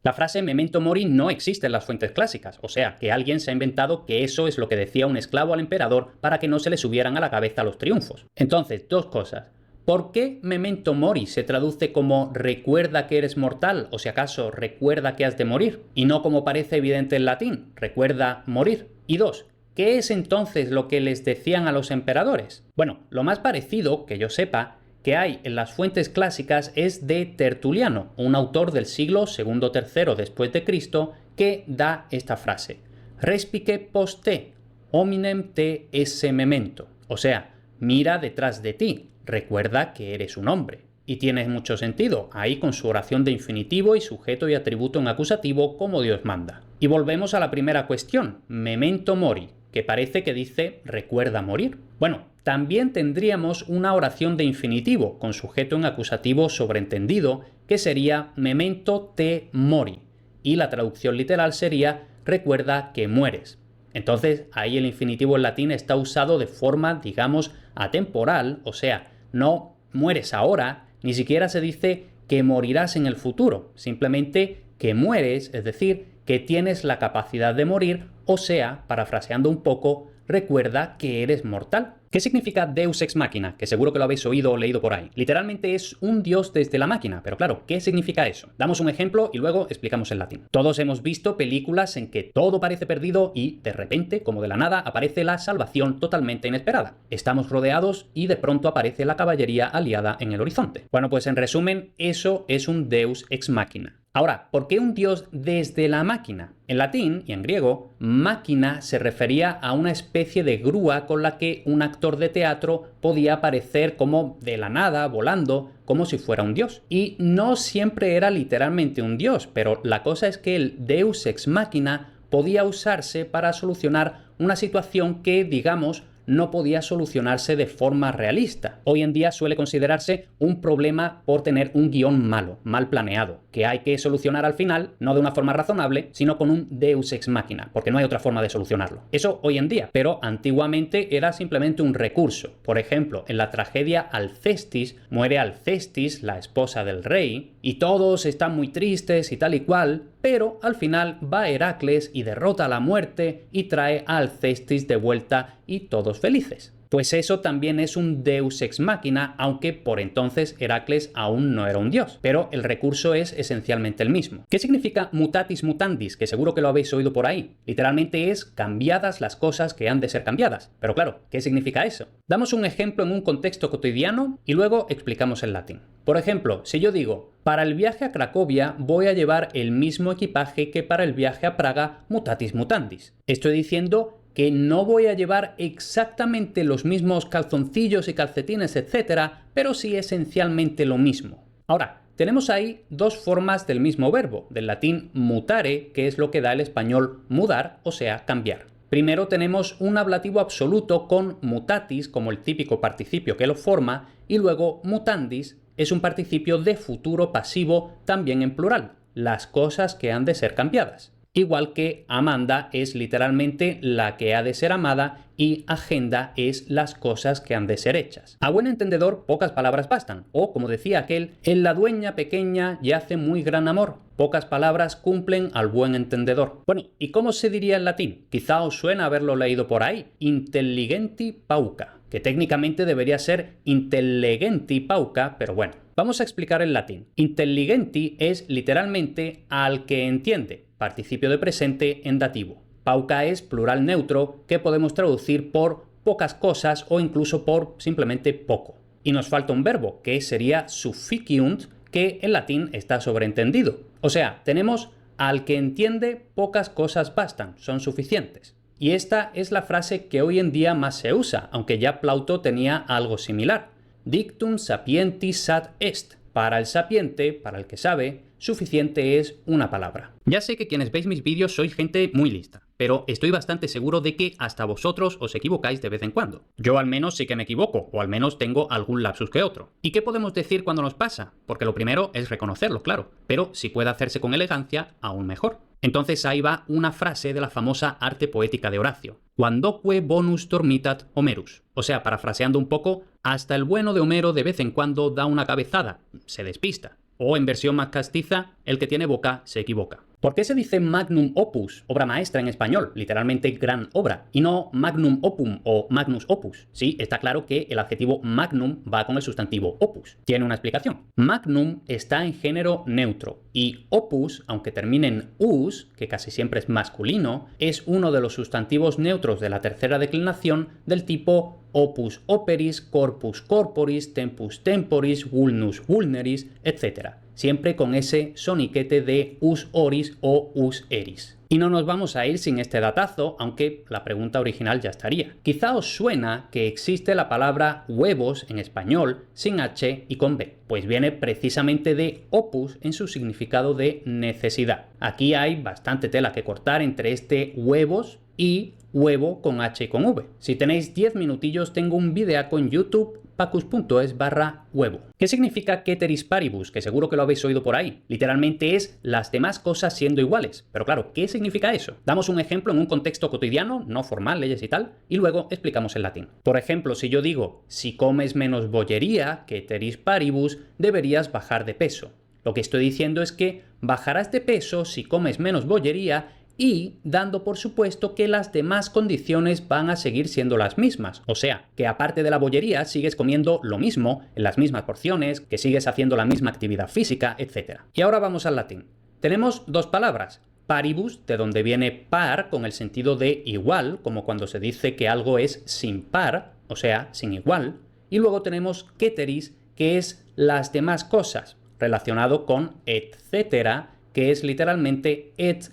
La frase memento mori no existe en las fuentes clásicas, o sea, que alguien se ha inventado que eso es lo que decía un esclavo al emperador para que no se le subieran a la cabeza los triunfos. Entonces, dos cosas. ¿Por qué memento mori se traduce como recuerda que eres mortal o si acaso recuerda que has de morir? Y no como parece evidente en latín, recuerda morir. Y dos, ¿qué es entonces lo que les decían a los emperadores? Bueno, lo más parecido, que yo sepa, que hay en las fuentes clásicas es de Tertuliano, un autor del siglo II-III después de Cristo, que da esta frase: Respice post te, hominem te esse memento. O sea, mira detrás de ti, recuerda que eres un hombre. Y tiene mucho sentido, ahí con su oración de infinitivo y sujeto y atributo en acusativo como Dios manda. Y volvemos a la primera cuestión, memento mori, que parece que dice recuerda morir. Bueno, también tendríamos una oración de infinitivo con sujeto en acusativo sobreentendido, que sería memento te mori, y la traducción literal sería recuerda que mueres. Entonces ahí el infinitivo en latín está usado de forma, digamos, atemporal, o sea, no mueres ahora, ni siquiera se dice que morirás en el futuro, simplemente que mueres, es decir, que tienes la capacidad de morir, o sea, parafraseando un poco, recuerda que eres mortal. ¿Qué significa Deus ex machina? Que seguro que lo habéis oído o leído por ahí. Literalmente es un dios desde la máquina, pero claro, ¿qué significa eso? Damos un ejemplo y luego explicamos en latín. Todos hemos visto películas en que todo parece perdido y, de repente, como de la nada, aparece la salvación totalmente inesperada. Estamos rodeados y de pronto aparece la caballería aliada en el horizonte. Bueno, pues en resumen, eso es un Deus ex machina. Ahora, ¿por qué un dios desde la máquina? En latín y en griego, máquina se refería a una especie de grúa con la que un actor de teatro podía aparecer como de la nada, volando, como si fuera un dios. Y no siempre era literalmente un dios, pero la cosa es que el Deus ex machina podía usarse para solucionar una situación que, digamos, no podía solucionarse de forma realista. Hoy en día suele considerarse un problema por tener un guión malo, mal planeado, que hay que solucionar al final, no de una forma razonable, sino con un Deus ex machina, porque no hay otra forma de solucionarlo. Eso hoy en día, pero antiguamente era simplemente un recurso. Por ejemplo, en la tragedia Alcestis, muere Alcestis, la esposa del rey, y todos están muy tristes y tal y cual, pero al final va Heracles y derrota a la muerte y trae a Alcestis de vuelta y todos felices. Pues eso también es un Deus ex machina, aunque por entonces Heracles aún no era un dios, pero el recurso es esencialmente el mismo. ¿Qué significa mutatis mutandis? Que seguro que lo habéis oído por ahí. Literalmente es cambiadas las cosas que han de ser cambiadas. Pero claro, ¿qué significa eso? Damos un ejemplo en un contexto cotidiano y luego explicamos el latín. Por ejemplo, si yo digo, para el viaje a Cracovia voy a llevar el mismo equipaje que para el viaje a Praga mutatis mutandis. Estoy diciendo que no voy a llevar exactamente los mismos calzoncillos y calcetines, etcétera, pero sí esencialmente lo mismo. Ahora, tenemos ahí dos formas del mismo verbo, del latín mutare, que es lo que da el español mudar, o sea, cambiar. Primero tenemos un ablativo absoluto con mutatis como el típico participio que lo forma, y luego mutandis es un participio de futuro pasivo también en plural, las cosas que han de ser cambiadas. Igual que Amanda es literalmente la que ha de ser amada y agenda es las cosas que han de ser hechas. A buen entendedor, pocas palabras bastan. O, como decía aquel, en la dueña pequeña yace muy gran amor. Pocas palabras cumplen al buen entendedor. Bueno, ¿y cómo se diría en latín? Quizá os suena haberlo leído por ahí. Intelligenti pauca, que técnicamente debería ser intelligenti pauca, pero bueno. Vamos a explicar el latín. Intelligenti es literalmente al que entiende, participio de presente en dativo. Pauca es plural neutro que podemos traducir por pocas cosas o incluso por simplemente poco. Y nos falta un verbo que sería sufficiunt, que en latín está sobreentendido. O sea, tenemos al que entiende pocas cosas bastan, son suficientes. Y esta es la frase que hoy en día más se usa, aunque ya Plauto tenía algo similar. Dictum sapientis sat est. Para el sapiente, para el que sabe, suficiente es una palabra. Ya sé que quienes veis mis vídeos sois gente muy lista, pero estoy bastante seguro de que hasta vosotros os equivocáis de vez en cuando. Yo al menos sí que me equivoco, o al menos tengo algún lapsus que otro. ¿Y qué podemos decir cuando nos pasa? Porque lo primero es reconocerlo, claro, pero si puede hacerse con elegancia, aún mejor. Entonces ahí va una frase de la famosa arte poética de Horacio. Quandoque bonus dormitat Homerus. O sea, parafraseando un poco, hasta el bueno de Homero de vez en cuando da una cabezada, se despista. O en versión más castiza, el que tiene boca se equivoca. ¿Por qué se dice magnum opus, obra maestra en español, literalmente gran obra, y no magnum opum o magnus opus? Sí, está claro que el adjetivo magnum va con el sustantivo opus. Tiene una explicación. Magnum está en género neutro y opus, aunque termine en us, que casi siempre es masculino, es uno de los sustantivos neutros de la tercera declinación del tipo opus operis, corpus corporis, tempus temporis, vulnus vulneris, etc. Siempre con ese soniquete de us oris o us eris. Y no nos vamos a ir sin este datazo, aunque la pregunta original ya estaría. Quizá os suena que existe la palabra huevos en español sin H y con B, pues viene precisamente de opus en su significado de necesidad. Aquí hay bastante tela que cortar entre este huevos y huevo con H y con V. Si tenéis 10 minutillos, tengo un videaco en YouTube, pacus.es/huevo. ¿Qué significa ceteris paribus? Que seguro que lo habéis oído por ahí. Literalmente es las demás cosas siendo iguales. Pero claro, ¿qué significa eso? Damos un ejemplo en un contexto cotidiano, no formal, leyes y tal, y luego explicamos el latín. Por ejemplo, si yo digo, si comes menos bollería, ceteris paribus, deberías bajar de peso. Lo que estoy diciendo es que bajarás de peso si comes menos bollería y dando por supuesto que las demás condiciones van a seguir siendo las mismas. O sea, que aparte de la bollería sigues comiendo lo mismo, en las mismas porciones, que sigues haciendo la misma actividad física, etc. Y ahora vamos al latín. Tenemos dos palabras. Paribus, de donde viene par, con el sentido de igual, como cuando se dice que algo es sin par, o sea, sin igual. Y luego tenemos ceteris, que es las demás cosas, relacionado con etcétera, que es literalmente etcétera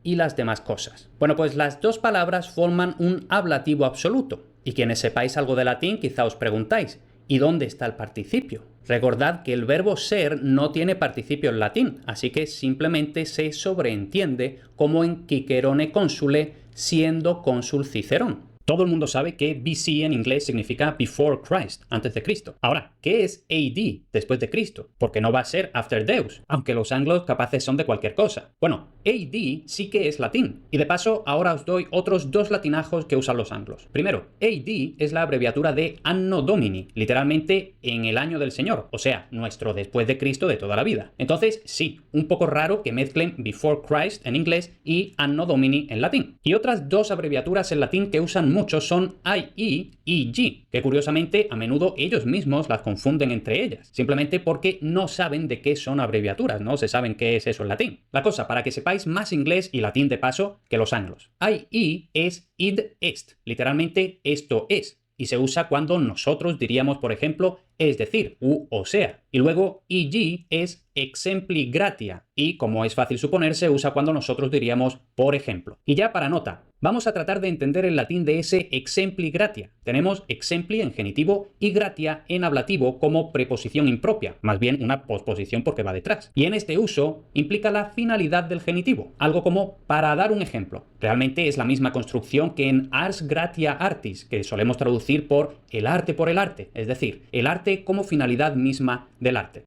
y las demás cosas. Bueno, pues las dos palabras forman un ablativo absoluto. Y quienes sepáis algo de latín quizá os preguntáis, ¿y dónde está el participio? Recordad que el verbo ser no tiene participio en latín, así que simplemente se sobreentiende como en Cicerone consule, siendo cónsul Cicerón. Todo el mundo sabe que BC en inglés significa before Christ, antes de Cristo. Ahora, ¿qué es AD, después de Cristo? Porque no va a ser after Deus, aunque los anglos capaces son de cualquier cosa. Bueno, AD sí que es latín. Y de paso, ahora os doy otros dos latinajos que usan los anglos. Primero, AD es la abreviatura de Anno Domini, literalmente en el año del Señor, o sea, nuestro después de Cristo de toda la vida. Entonces, sí, un poco raro que mezclen before Christ en inglés y Anno Domini en latín. Y otras dos abreviaturas en latín que usan muchos son IE y G, que curiosamente a menudo ellos mismos las confunden entre ellas, simplemente porque no saben de qué son abreviaturas, no se saben qué es eso en latín. La cosa, para que sepáis más inglés y latín de paso que los anglos. IE es id est, literalmente esto es, y se usa cuando nosotros diríamos, por ejemplo, es decir, o sea. Y luego EG es exempli gratia, y como es fácil suponer, se usa cuando nosotros diríamos por ejemplo. Y ya para nota, vamos a tratar de entender el latín de ese exempli gratia. Tenemos exempli en genitivo y gratia en ablativo como preposición impropia, más bien una posposición porque va detrás. Y en este uso implica la finalidad del genitivo, algo como para dar un ejemplo. Realmente es la misma construcción que en ars gratia artis, que solemos traducir por el arte, es decir, el arte como finalidad misma del arte.